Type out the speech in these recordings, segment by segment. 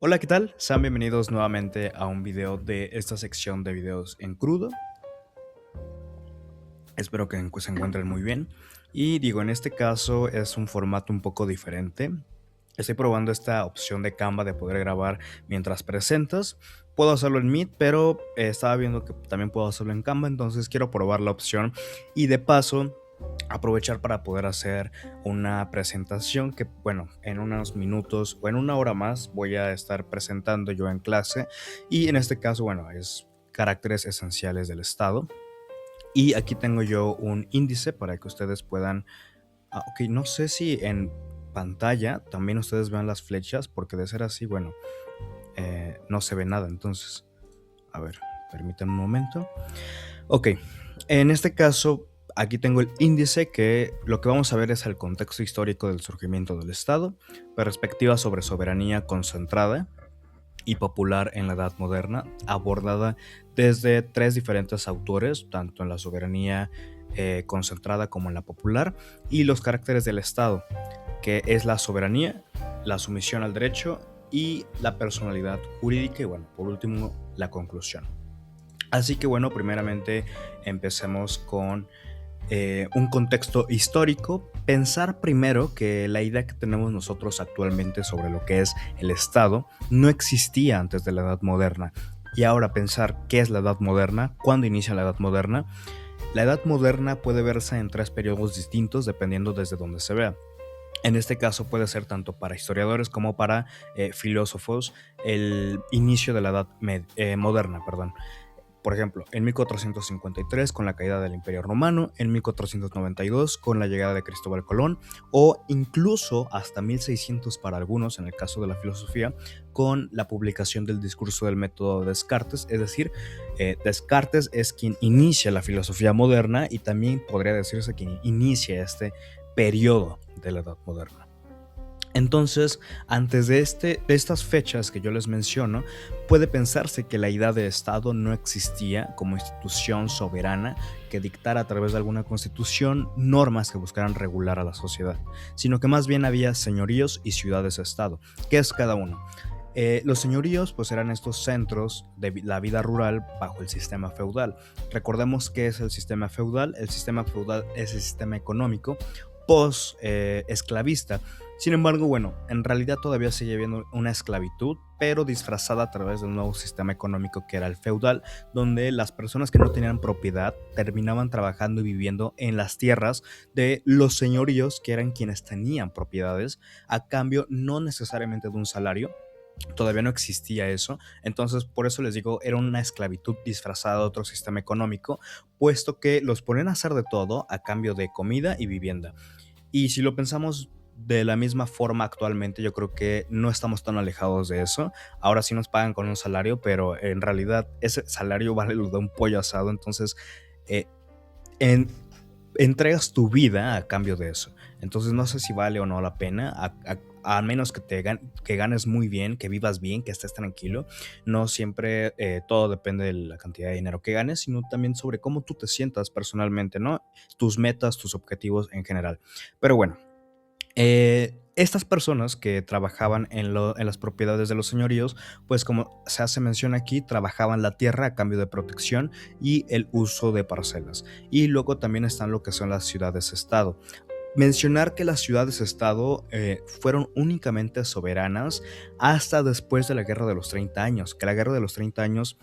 Hola, ¿qué tal? Sean bienvenidos nuevamente a un video de esta sección de videos en crudo. Espero que se encuentren muy bien. Y digo, en este caso es un formato un poco diferente. Estoy probando esta opción de Canva de poder grabar mientras presentas. Puedo hacerlo en Meet, pero estaba viendo que también puedo hacerlo en Canva, entonces quiero probar la opción y de paso aprovechar para poder hacer una presentación que, bueno, en unos minutos o en una hora más voy a estar presentando yo en clase y en este caso, bueno, es caracteres esenciales del Estado. Y aquí tengo yo un índice para que ustedes puedan. Ok, no sé si en pantalla también ustedes vean las flechas, porque de ser así, bueno, no se ve nada. Entonces, a ver, permítanme un momento. Ok, en este caso, aquí tengo el índice que lo que vamos a ver es el contexto histórico del surgimiento del Estado, perspectiva sobre soberanía concentrada y popular en la Edad Moderna, abordada desde tres diferentes autores, tanto en la soberanía concentrada como en la popular, y los caracteres del Estado, que es la soberanía, la sumisión al derecho y la personalidad jurídica, y bueno, por último, la conclusión. Así que bueno, primeramente empecemos con un contexto histórico, pensar primero que la idea que tenemos nosotros actualmente sobre lo que es el Estado no existía antes de la Edad Moderna. Y ahora pensar qué es la Edad Moderna, cuándo inicia la Edad Moderna. La Edad Moderna puede verse en tres periodos distintos dependiendo desde donde se vea. En este caso puede ser tanto para historiadores como para filósofos el inicio de la Edad Moderna, perdón. Por ejemplo, en 1453 con la caída del Imperio Romano, en 1492 con la llegada de Cristóbal Colón o incluso hasta 1600 para algunos, en el caso de la filosofía, con la publicación del discurso del método de Descartes, es decir, Descartes es quien inicia la filosofía moderna y también podría decirse quien inicia este periodo de la Edad Moderna. Entonces, antes de estas fechas que yo les menciono, puede pensarse que la idea de Estado no existía como institución soberana que dictara a través de alguna constitución normas que buscaran regular a la sociedad, sino que más bien había señoríos y ciudades-estado. ¿Qué es cada uno? Los señoríos pues eran estos centros de la vida rural bajo el sistema feudal. Recordemos qué es el sistema feudal. El sistema feudal es el sistema económico post-esclavista. Sin embargo, bueno, en realidad todavía sigue habiendo una esclavitud, pero disfrazada a través del nuevo sistema económico que era el feudal, donde las personas que no tenían propiedad terminaban trabajando y viviendo en las tierras de los señoríos, que eran quienes tenían propiedades, a cambio no necesariamente de un salario. Todavía no existía eso, entonces por eso les digo, era una esclavitud disfrazada de otro sistema económico, puesto que los ponen a hacer de todo a cambio de comida y vivienda. Y si lo pensamos de la misma forma actualmente, yo creo que no estamos tan alejados de eso. Ahora sí nos pagan con un salario, pero en realidad ese salario vale lo de un pollo asado, entonces eh, en, entregas tu vida a cambio de eso. Entonces no sé si vale o no la pena, a menos que que ganes muy bien, que vivas bien, que estés tranquilo. No siempre todo depende de la cantidad de dinero que ganes, sino también sobre cómo tú te sientas personalmente, ¿no? Tus metas, tus objetivos en general. Pero bueno, estas personas que trabajaban en las propiedades de los señoríos, pues como se hace mención aquí, trabajaban la tierra a cambio de protección y el uso de parcelas. Y luego también están lo que son las ciudades-estado. Mencionar que las ciudades-estado fueron únicamente soberanas hasta después de la Guerra de los 30 años, que la Guerra de los 30 años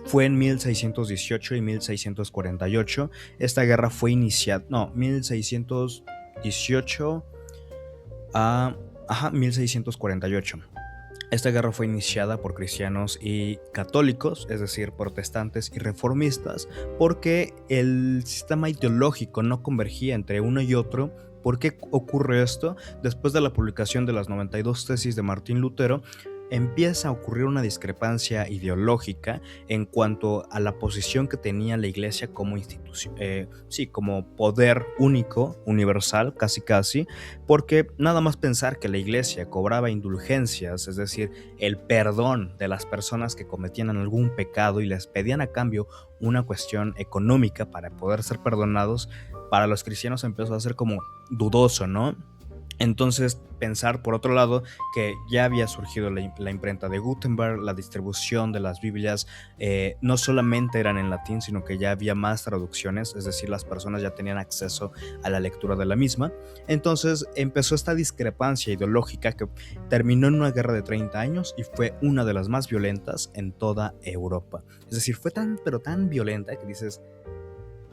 fue en 1618 y 1648. Esta guerra fue iniciada, no, 1618 a 1648. Esta guerra fue iniciada por cristianos y católicos, es decir, protestantes y reformistas, porque el sistema ideológico no convergía entre uno y otro. ¿Por qué ocurre esto? Después de la publicación de las 92 tesis de Martín Lutero, empieza a ocurrir una discrepancia ideológica en cuanto a la posición que tenía la iglesia como institución, sí, como poder único, universal, casi casi, porque nada más pensar que la iglesia cobraba indulgencias, es decir, el perdón de las personas que cometían algún pecado y les pedían a cambio una cuestión económica para poder ser perdonados, para los cristianos empezó a ser como dudoso, ¿no? Entonces, pensar por otro lado que ya había surgido la imprenta de Gutenberg, la distribución de las Biblias no solamente eran en latín, sino que ya había más traducciones, es decir, las personas ya tenían acceso a la lectura de la misma. Entonces empezó esta discrepancia ideológica que terminó en una guerra de 30 años y fue una de las más violentas en toda Europa. Es decir, fue tan, pero tan violenta que dices,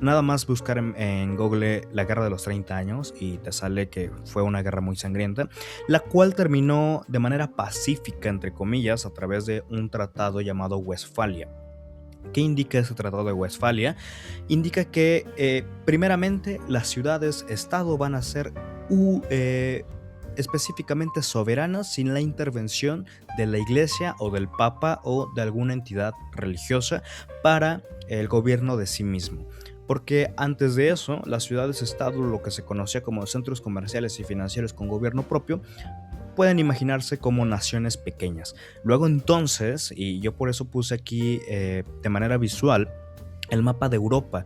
nada más buscar en Google la guerra de los 30 años y te sale que fue una guerra muy sangrienta, la cual terminó de manera pacífica, entre comillas, a través de un tratado llamado Westfalia. ¿Qué indica ese tratado de Westfalia? Indica que primeramente las ciudades-estado van a ser específicamente soberanas sin la intervención de la iglesia o del papa o de alguna entidad religiosa para el gobierno de sí mismo. Porque antes de eso, las ciudades-estado, lo que se conocía como centros comerciales y financieros con gobierno propio, pueden imaginarse como naciones pequeñas. Luego entonces, y yo por eso puse aquí de manera visual el mapa de Europa.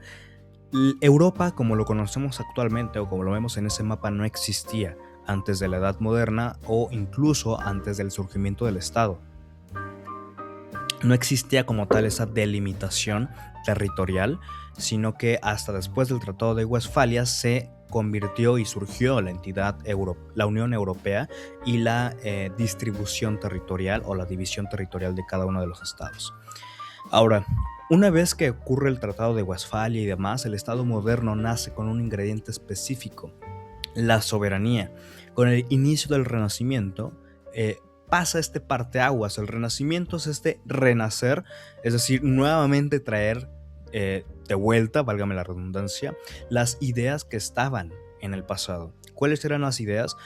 Europa, como lo conocemos actualmente o como lo vemos en ese mapa, no existía antes de la Edad Moderna o incluso antes del surgimiento del Estado. No existía como tal esa delimitación territorial, sino que hasta después del Tratado de Westfalia se convirtió y surgió la entidad la Unión Europea y la distribución territorial o la división territorial de cada uno de los estados. Ahora, una vez que ocurre el Tratado de Westfalia y demás, el Estado moderno nace con un ingrediente específico, la soberanía. Con el inicio del Renacimiento, pasa este parteaguas. El Renacimiento es este renacer, es decir, nuevamente traer de vuelta, válgame la redundancia, las ideas que estaban en el pasado. ¿Cuáles eran las ideas?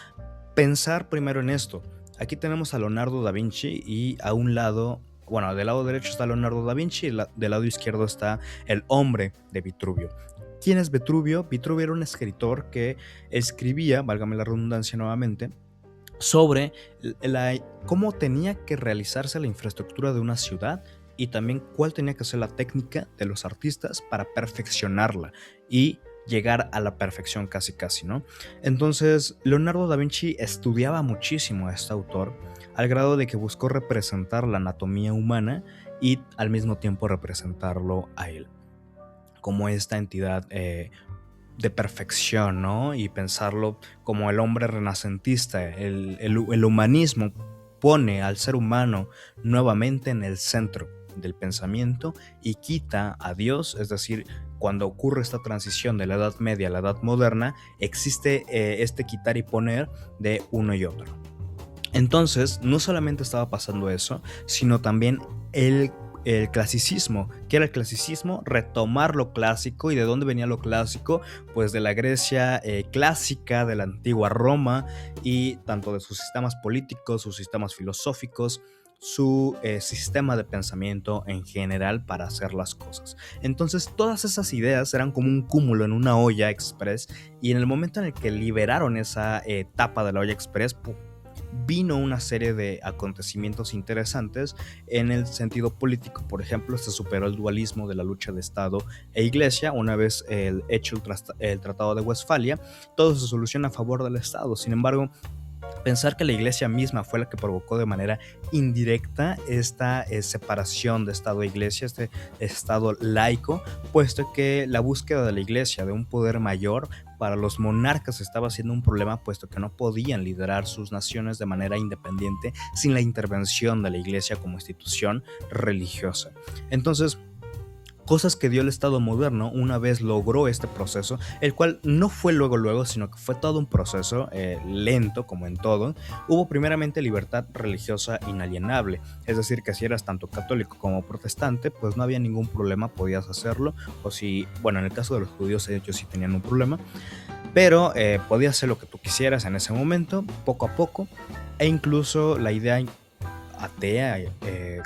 Pensar primero en esto. Aquí tenemos a Leonardo da Vinci y a un lado, bueno, del lado derecho está Leonardo da Vinci y del lado izquierdo está el hombre de Vitruvio. ¿Quién es Vitruvio? Vitruvio era un escritor que escribía, válgame la redundancia nuevamente, sobre cómo tenía que realizarse la infraestructura de una ciudad y también cuál tenía que ser la técnica de los artistas para perfeccionarla y llegar a la perfección casi casi, ¿no? Entonces, Leonardo da Vinci estudiaba muchísimo a este autor al grado de que buscó representar la anatomía humana y al mismo tiempo representarlo a él como esta entidad de perfección, ¿no? Y pensarlo como el hombre renacentista, el humanismo pone al ser humano nuevamente en el centro del pensamiento y quita a Dios, es decir, cuando ocurre esta transición de la Edad Media a la Edad Moderna, existe este quitar y poner de uno y otro. Entonces, no solamente estaba pasando eso, sino también el clasicismo. ¿Qué era el clasicismo? Retomar lo clásico. ¿Y de dónde venía lo clásico? Pues de la Grecia clásica, de la antigua Roma, y tanto de sus sistemas políticos, sus sistemas filosóficos, su sistema de pensamiento en general para hacer las cosas. Entonces todas esas ideas eran como un cúmulo en una olla express, y en el momento en el que liberaron esa tapa de la olla express, ¡pum!, vino una serie de acontecimientos interesantes en el sentido político. Por ejemplo, se superó el dualismo de la lucha de Estado e Iglesia. Una vez hecho el Tratado de Westfalia, todo se soluciona a favor del Estado. Sin embargo, pensar que la iglesia misma fue la que provocó de manera indirecta esta separación de Estado e iglesia, este Estado laico, puesto que la búsqueda de la iglesia de un poder mayor para los monarcas estaba siendo un problema, puesto que no podían liderar sus naciones de manera independiente sin la intervención de la iglesia como institución religiosa. Entonces, cosas que dio el Estado moderno una vez logró este proceso, el cual no fue luego, sino que fue todo un proceso lento, como en todo. Hubo primeramente libertad religiosa inalienable, es decir, que si eras tanto católico como protestante, pues no había ningún problema, podías hacerlo, o si, bueno, en el caso de los judíos ellos sí tenían un problema, pero podías hacer lo que tú quisieras en ese momento, poco a poco, e incluso la idea atea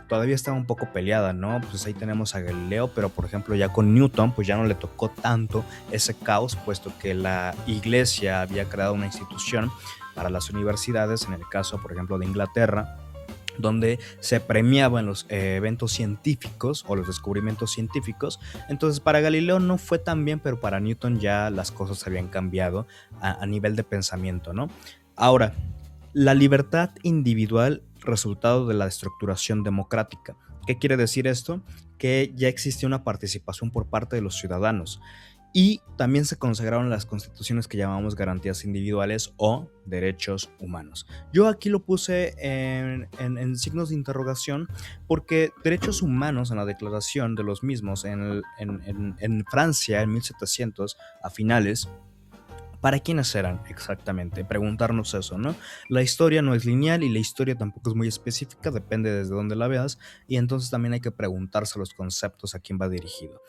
todavía estaba un poco peleada, ¿no? Pues ahí tenemos a Galileo, pero por ejemplo ya con Newton pues ya no le tocó tanto ese caos, puesto que la iglesia había creado una institución para las universidades, en el caso por ejemplo de Inglaterra, donde se premiaban los eventos científicos o los descubrimientos científicos. Entonces para Galileo no fue tan bien, pero para Newton ya las cosas habían cambiado a nivel de pensamiento, ¿no? Ahora, la libertad individual resultado de la estructuración democrática. ¿Qué quiere decir esto? Que ya existe una participación por parte de los ciudadanos y también se consagraron las constituciones que llamamos garantías individuales o derechos humanos. Yo aquí lo puse en signos de interrogación porque derechos humanos en la declaración de los mismos en Francia en 1700 a finales. ¿Para quiénes eran exactamente? Preguntarnos eso, ¿no? La historia no es lineal y la historia tampoco es muy específica, depende desde dónde la veas, y entonces también hay que preguntarse los conceptos a quién va dirigido.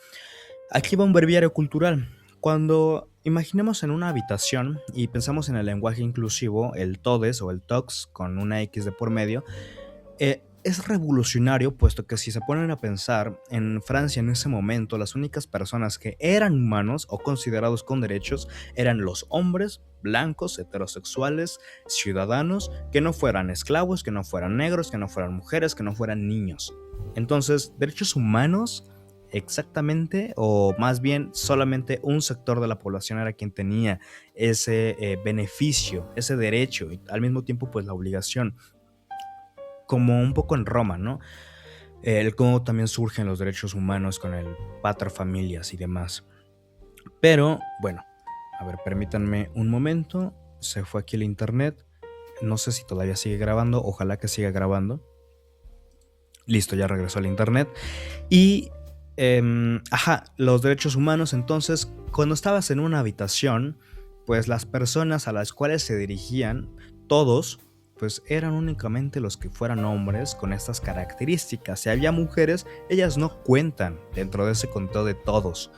Aquí va un breviario cultural. Cuando imaginemos en una habitación y pensamos en el lenguaje inclusivo, el todes o el tox con una X de por medio, es revolucionario, puesto que si se ponen a pensar, en Francia en ese momento las únicas personas que eran humanos o considerados con derechos eran los hombres blancos, heterosexuales, ciudadanos, que no fueran esclavos, que no fueran negros, que no fueran mujeres, que no fueran niños. Entonces, derechos humanos exactamente, o más bien solamente un sector de la población era quien tenía ese beneficio, ese derecho y al mismo tiempo pues la obligación, como un poco en Roma, ¿no? El cómo también surgen los derechos humanos con el pater familias y demás. Pero bueno, a ver, permítanme un momento, se fue aquí el internet, no sé si todavía sigue grabando, ojalá que siga grabando. Listo, ya regresó al internet. Y, los derechos humanos, entonces, cuando estabas en una habitación, pues las personas a las cuales se dirigían, todos, pues eran únicamente los que fueran hombres con estas características. Si había mujeres, ellas no cuentan dentro de ese conteo de todos.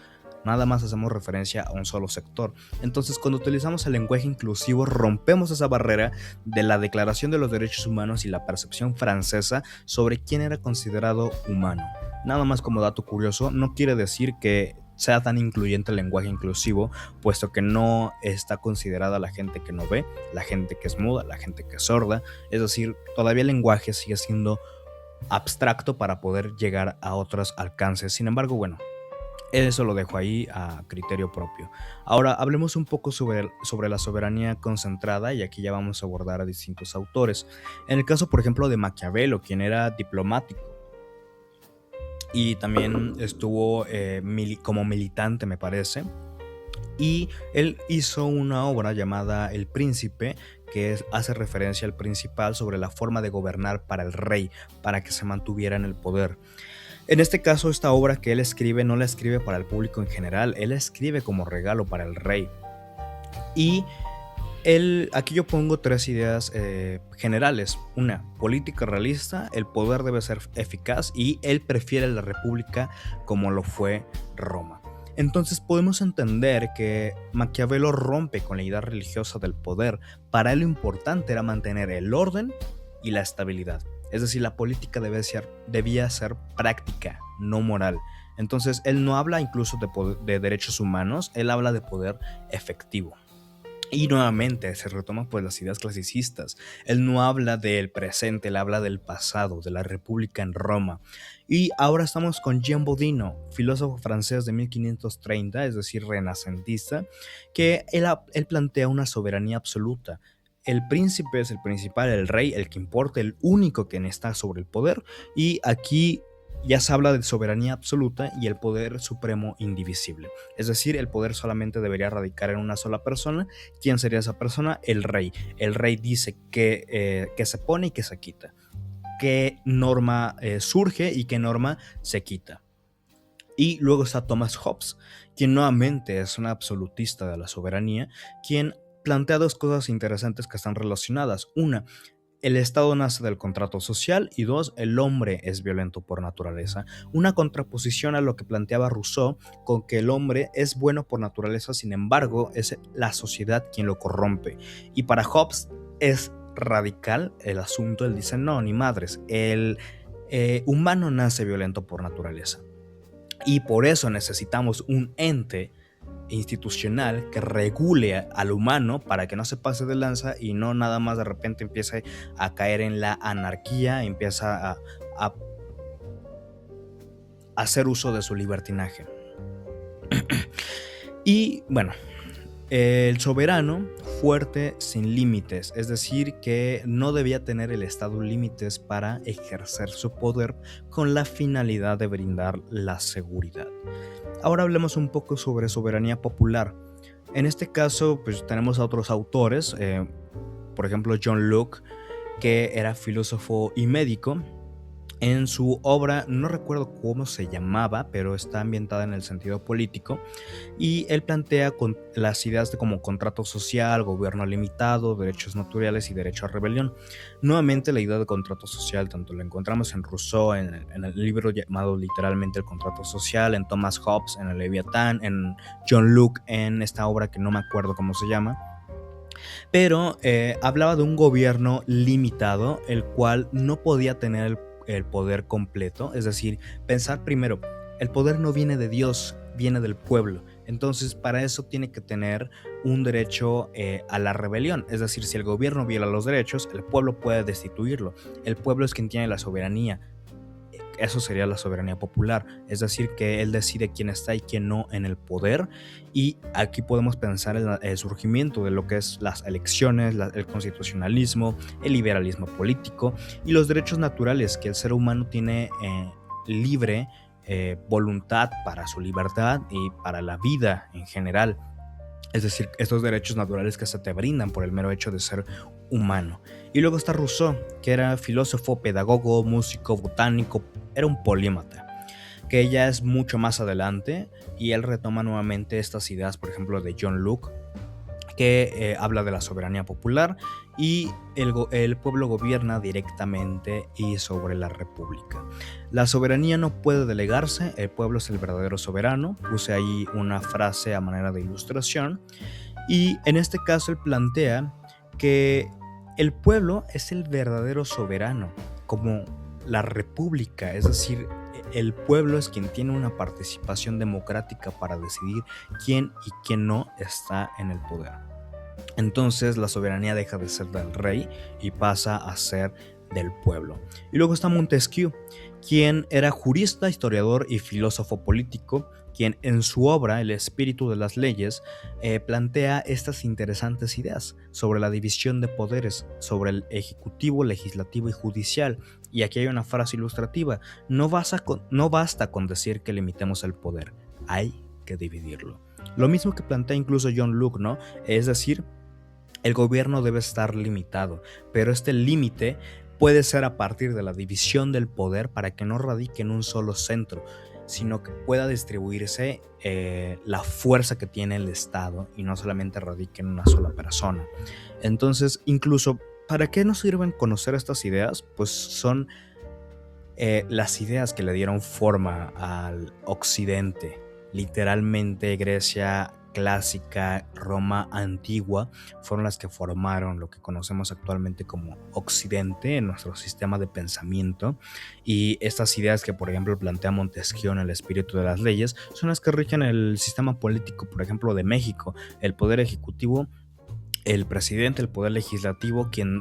Nada más hacemos referencia a un solo sector. Entonces, cuando utilizamos el lenguaje inclusivo, rompemos esa barrera de la Declaración de los Derechos Humanos y la percepción francesa sobre quién era considerado humano. Nada más como dato curioso, no quiere decir que sea tan incluyente el lenguaje inclusivo, puesto que no está considerada la gente que no ve, la gente que es muda, la gente que es sorda. Es decir, todavía el lenguaje sigue siendo abstracto para poder llegar a otros alcances. Sin embargo, bueno, eso lo dejo ahí a criterio propio. Ahora hablemos un poco sobre la soberanía concentrada, y aquí ya vamos a abordar a distintos autores. En el caso, por ejemplo, de Maquiavelo, quien era diplomático y también estuvo como militante, me parece, y él hizo una obra llamada El Príncipe, que hace referencia al principal sobre la forma de gobernar para el rey, para que se mantuviera en el poder. En este caso, esta obra que él escribe no la escribe para el público en general, él la escribe como regalo para el rey. Y aquí yo pongo tres ideas generales. Una, política realista, el poder debe ser eficaz y él prefiere la república como lo fue Roma. Entonces podemos entender que Maquiavelo rompe con la idea religiosa del poder. Para él lo importante era mantener el orden y la estabilidad. Es decir, la política debía ser práctica, no moral. Entonces, él no habla incluso de derechos humanos, él habla de poder efectivo. Y nuevamente se retoman pues las ideas clasicistas. Él no habla del presente, él habla del pasado, de la República en Roma. Y ahora estamos con Jean Bodino, filósofo francés de 1530, es decir, renacentista, que él plantea una soberanía absoluta. El príncipe es el principal, el rey, el que importa, el único que está sobre el poder. Y aquí ya se habla de soberanía absoluta y el poder supremo indivisible. Es decir, el poder solamente debería radicar en una sola persona. ¿Quién sería esa persona? El rey. El rey dice que se pone y que se quita. ¿Qué norma surge y qué norma se quita? Y luego está Thomas Hobbes, quien nuevamente es un absolutista de la soberanía, quien plantea dos cosas interesantes que están relacionadas. Una, el Estado nace del contrato social, y dos, el hombre es violento por naturaleza. Una contraposición a lo que planteaba Rousseau, con que el hombre es bueno por naturaleza, sin embargo es la sociedad quien lo corrompe. Y para Hobbes es radical el asunto. Él dice, no, ni madres, el humano nace violento por naturaleza. Y por eso necesitamos un ente institucional que regule al humano para que no se pase de lanza y no nada más de repente empiece a caer en la anarquía, empieza a hacer uso de su libertinaje. Y bueno, el soberano fuerte sin límites, es decir, que no debía tener el Estado límites para ejercer su poder con la finalidad de brindar la seguridad. Ahora hablemos un poco sobre soberanía popular. En este caso, pues tenemos a otros autores, por ejemplo John Locke, que era filósofo y médico. En su obra, no recuerdo cómo se llamaba, pero está ambientada en el sentido político, y él plantea las ideas de como contrato social, gobierno limitado, derechos naturales y derecho a rebelión. Nuevamente, la idea de contrato social, tanto la encontramos en Rousseau, en el libro llamado literalmente El contrato social, en Thomas Hobbes, en el Leviatán, en John Locke, en esta obra que no me acuerdo cómo se llama, pero hablaba de un gobierno limitado, el cual no podía tener el poder completo, es decir, pensar primero, el poder no viene de Dios, viene del pueblo, entonces para eso tiene que tener un derecho a la rebelión, es decir, si el gobierno viola los derechos, el pueblo puede destituirlo, el pueblo es quien tiene la soberanía. Eso sería la soberanía popular, es decir, que él decide quién está y quién no en el poder, y aquí podemos pensar en el surgimiento de lo que es las elecciones, el constitucionalismo, el liberalismo político y los derechos naturales que el ser humano tiene libre voluntad para su libertad y para la vida en general. Es decir, estos derechos naturales que se te brindan por el mero hecho de ser humano. Y luego está Rousseau, que era filósofo, pedagogo, músico, botánico, era un polímata, que ya es mucho más adelante, y él retoma nuevamente estas ideas, por ejemplo, de John Locke, que habla de la soberanía popular y el pueblo gobierna directamente y sobre la república. La soberanía no puede delegarse, el pueblo es el verdadero soberano. Puse ahí una frase a manera de ilustración, y en este caso él plantea que el pueblo es el verdadero soberano, como la república, es decir, el pueblo es quien tiene una participación democrática para decidir quién y quién no está en el poder. Entonces la soberanía deja de ser del rey y pasa a ser del pueblo. Y luego está Montesquieu, quien era jurista, historiador y filósofo político, quien en su obra El espíritu de las leyes plantea estas interesantes ideas sobre la división de poderes, sobre el ejecutivo, legislativo y judicial. Y aquí hay una frase ilustrativa: no basta con decir que limitemos el poder, hay que dividirlo. Lo mismo que plantea incluso John Locke, ¿no? Es decir, el gobierno debe estar limitado, pero este límite puede ser a partir de la división del poder para que no radique en un solo centro, sino que pueda distribuirse la fuerza que tiene el Estado y no solamente radique en una sola persona. Entonces, incluso, ¿para qué nos sirven conocer estas ideas? Pues son las ideas que le dieron forma al occidente. Literalmente Grecia clásica, Roma antigua, fueron las que formaron lo que conocemos actualmente como Occidente en nuestro sistema de pensamiento, y estas ideas que por ejemplo plantea Montesquieu en El espíritu de las leyes son las que rigen el sistema político, por ejemplo, de México. El poder ejecutivo, el presidente, el poder legislativo, quien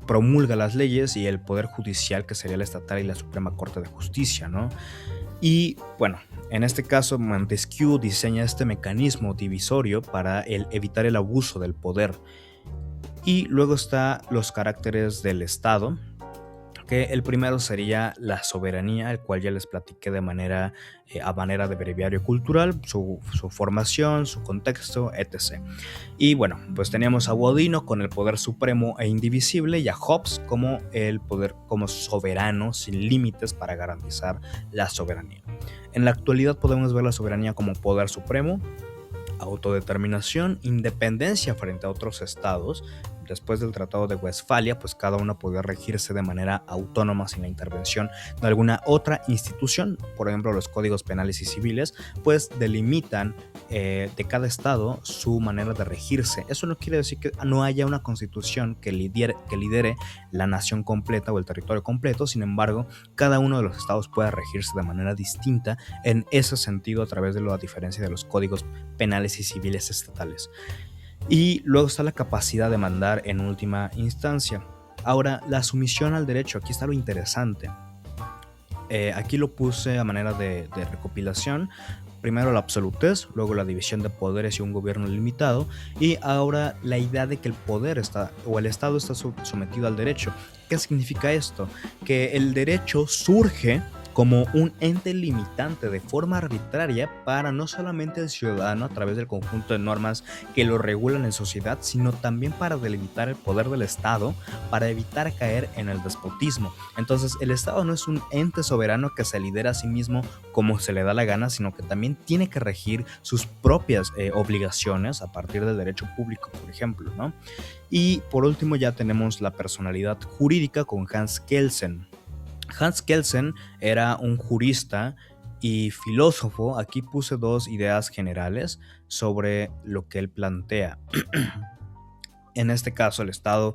promulga las leyes, y el poder judicial, que sería la estatal y la Suprema Corte de Justicia, ¿no? Y bueno, en este caso Montesquieu diseña este mecanismo divisorio para evitar el abuso del poder. Y luego está los caracteres del Estado, que el primero sería la soberanía, el cual ya les platiqué de manera a manera de breviario cultural, su formación, su contexto, etc. Y bueno, pues teníamos a Bodino con el poder supremo e indivisible, y a Hobbes como el poder como soberano sin límites para garantizar la soberanía. En la actualidad podemos ver la soberanía como poder supremo, autodeterminación, independencia frente a otros estados. Después del Tratado de Westfalia, pues cada uno podía regirse de manera autónoma sin la intervención de alguna otra institución. Por ejemplo, los códigos penales y civiles pues delimitan de cada estado su manera de regirse. Eso no quiere decir que no haya una constitución que lidere la nación completa o el territorio completo. Sin embargo, cada uno de los estados puede regirse de manera distinta en ese sentido a través de la diferencia de los códigos penales y civiles estatales. Y luego está la capacidad de mandar en última instancia. Ahora, la sumisión al derecho, aquí está lo interesante. Aquí lo puse a manera de recopilación, primero la absolutez, luego la división de poderes y un gobierno limitado, y ahora la idea de que el poder está, o el Estado está sometido al derecho. ¿Qué significa esto? Que el derecho surge como un ente limitante de forma arbitraria para no solamente el ciudadano a través del conjunto de normas que lo regulan en sociedad, sino también para delimitar el poder del Estado, para evitar caer en el despotismo. Entonces, el Estado no es un ente soberano que se lidera a sí mismo como se le da la gana, sino que también tiene que regir sus propias obligaciones a partir del derecho público, por ejemplo, ¿no? Y por último ya tenemos la personalidad jurídica con Hans Kelsen. Hans Kelsen era un jurista y filósofo. Aquí puse dos ideas generales sobre lo que él plantea. En este caso, el Estado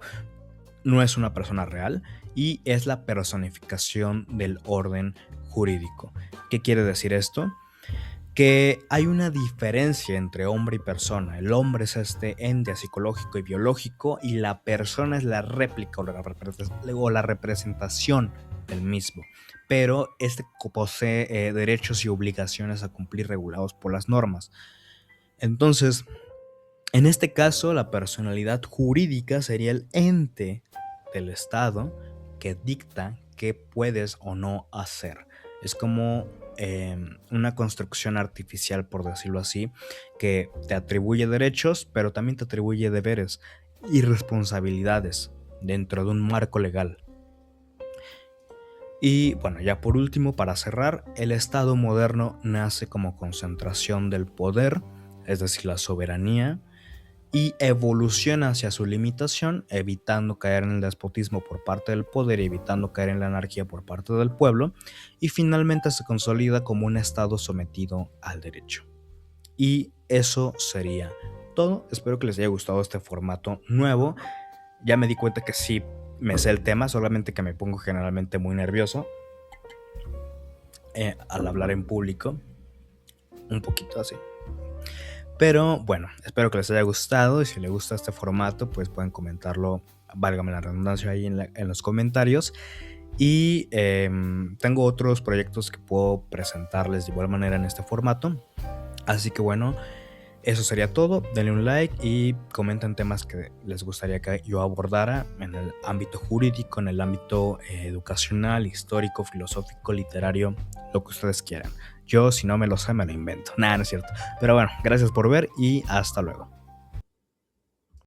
no es una persona real y es la personificación del orden jurídico. ¿Qué quiere decir esto? Que hay una diferencia entre hombre y persona. El hombre es este ente psicológico y biológico y la persona es la réplica o la representación del mismo. Pero este posee derechos y obligaciones a cumplir regulados por las normas. Entonces, en este caso, la personalidad jurídica sería el ente del Estado que dicta qué puedes o no hacer. Es como una construcción artificial, por decirlo así, que te atribuye derechos, pero también te atribuye deberes y responsabilidades dentro de un marco legal. Y bueno, ya por último, para cerrar, el Estado moderno nace como concentración del poder, es decir, la soberanía, y evoluciona hacia su limitación, evitando caer en el despotismo por parte del poder y evitando caer en la anarquía por parte del pueblo, y finalmente se consolida como un Estado sometido al derecho. Y eso sería todo. Espero que les haya gustado este formato nuevo. Ya me di cuenta que sí me sé el tema, solamente que me pongo generalmente muy nervioso al hablar en público, un poquito así. Pero bueno, espero que les haya gustado y si les gusta este formato, pues pueden comentarlo, válgame la redundancia, ahí en los comentarios. Y tengo otros proyectos que puedo presentarles de igual manera en este formato. Así que bueno, eso sería todo. Denle un like y comenten temas que les gustaría que yo abordara en el ámbito jurídico, en el ámbito educacional, histórico, filosófico, literario, lo que ustedes quieran. Yo, si no me lo sé, me lo invento. Nada, no es cierto. Pero bueno, gracias por ver y hasta luego.